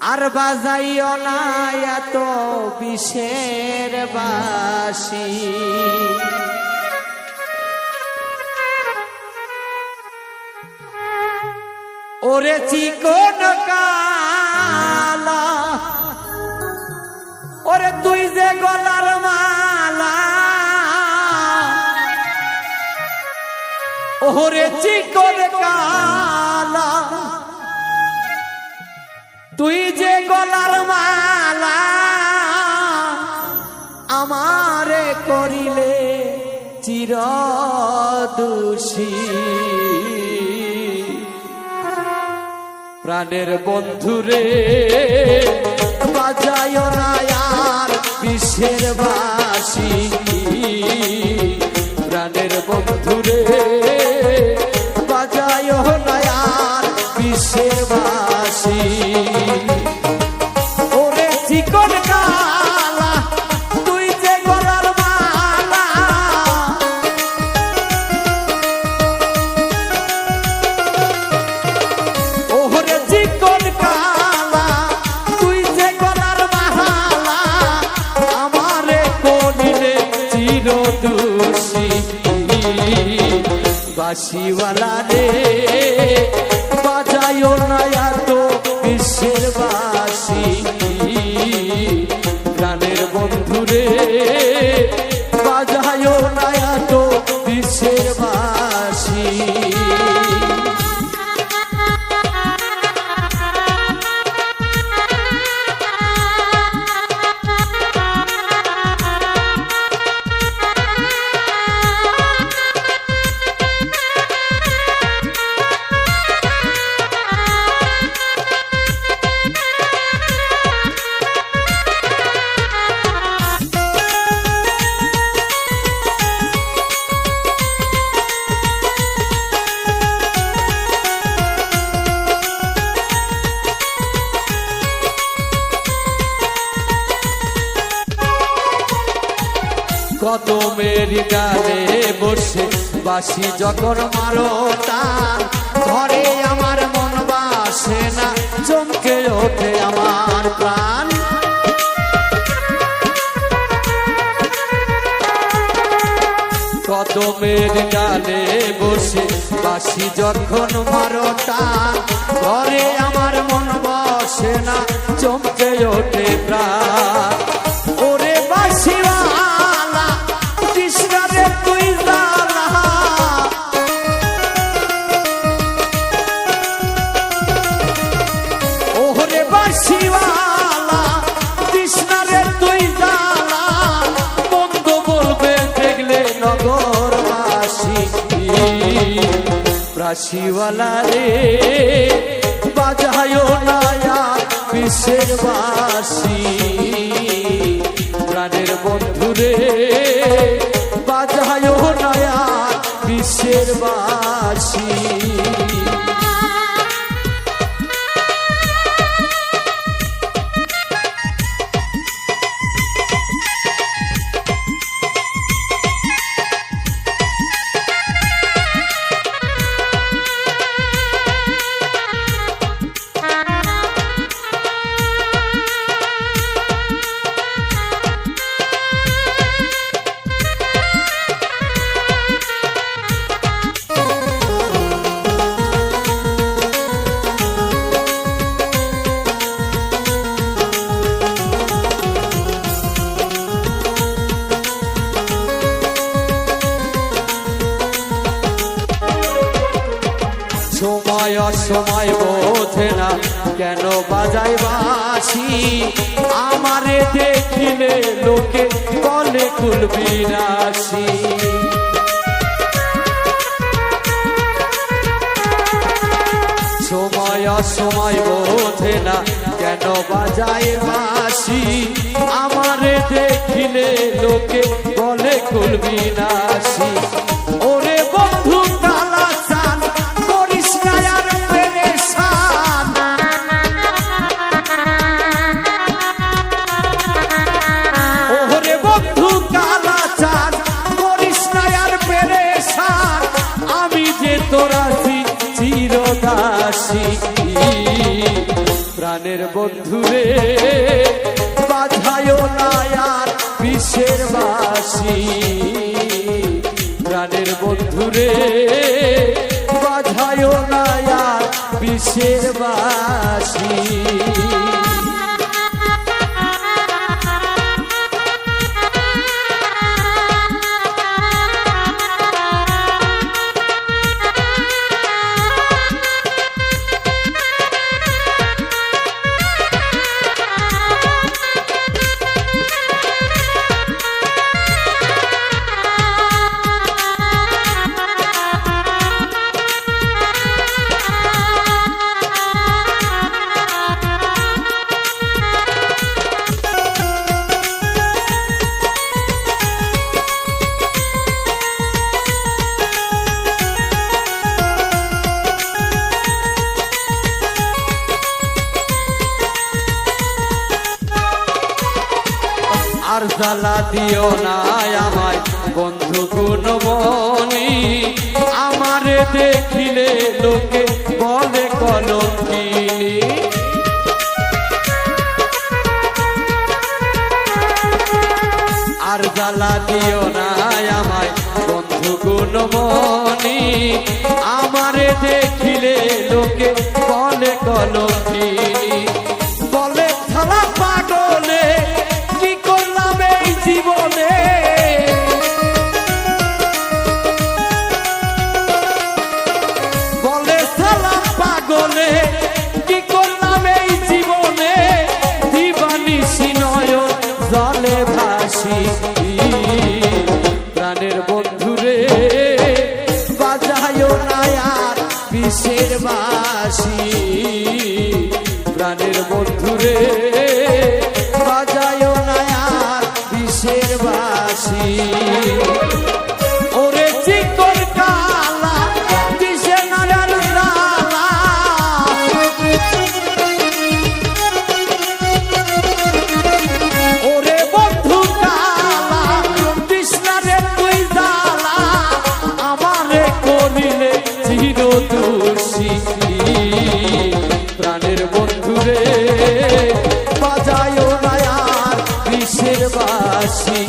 আর বাজাইও না এত বিষের বাঁশি। ওরে চিকন কালা, ওরে তুই যে গলার মালা, ওরে চিকন কালা তুই যে গলার মালা, আমারে করিলে চিরদোষী। প্রাণের বন্ধুরে বাজায়ো না আর বিষের বাঁশি। প্রাণের বন্ধুরে বাজায়ো না আর বিষের বাঁশি। ওরে চিকন কালা তুই যে গলার মালা, ওরে চিকন কালা তুই যে গলার মালা, আমারে করিলে চিরদোষী। বাঁশিওয়ালা রে বাজায়ো না এত বিষের বাঁশি। প্রাণের বন্ধুরে বাজায়ো না এত বিষের বাঁশি। কত মেরি ডালে বসে বাঁশি যখন মারো টান, ঘরে আমার মন বাসে না, চমকে ওঠে আমার প্রাণ। কত মেরি ডালে বসে বাঁশি যখন মারো টান, ঘরে আমার মন বসে না, চমকে ওঠে প্রাণ। ওরে বাঁশিওয়ালা কৃষ্ণরে তুই জানা, ওরে বাঁশিওয়ালা কৃষ্ণরে তুই জানা, মন্দ বলবে দেখলে নগরবাসী। বাঁশিওয়ালা রে বাজায়ো না আর বিষের বাঁশি। প্রাণের বন্ধুরে বাজায়ো না আর বিষের বাঁশি। সময় অসময় বোঝে না কেন বাজায় বাঁশি, আমারে দেখিলে লোকে বলে কুলবিনাশী। সময় অসময় বোঝে না কেন বাজায় বাঁশি, আমারে দেখিলে লোকে বলে কুলবিনাশী। ওরে বন্ধু কালা চান করিস না আর পেরেশান, ওরে বন্ধু কালা চান করিস না আর পেরেশান, আমি যে তোরা চিরদাসী। প্রাণের বন্ধুরে বাজায়ো না আর বিষের বাঁশি প্রাণের বন্ধুরে বাজায়ো না আর বিষের বাঁশি আর জ্বালা দিও না আমায় বন্ধু গুণমণি আমারে দেখিলে লোকে বলে কলঙ্কিনী আর জ্বালা দিও না আমায় বন্ধু গুণমণি আমারে দেখিলে লোকে বলে কলঙ্কিনী বলে থালা পাগলে জীবনে বলে সালাম পাগলে কি করলাম এই জীবনে দিবানিশি নয়ন জলে ভাসি প্রাণের বন্ধুরে বাজায়ো না আর বিষের বাঁশি প্রাণের বন্ধুরে বাজায়ো না আর বিষের বাঁশি ওরে চিকন কালা দিশে নারার জালা ওরে বন্ধু কালা কৃষ্ণারে তুই জালা আমারে করিলে চির দোষী প্রাণের বন্ধুরে বাজায়ো না আর বিষের বাঁশি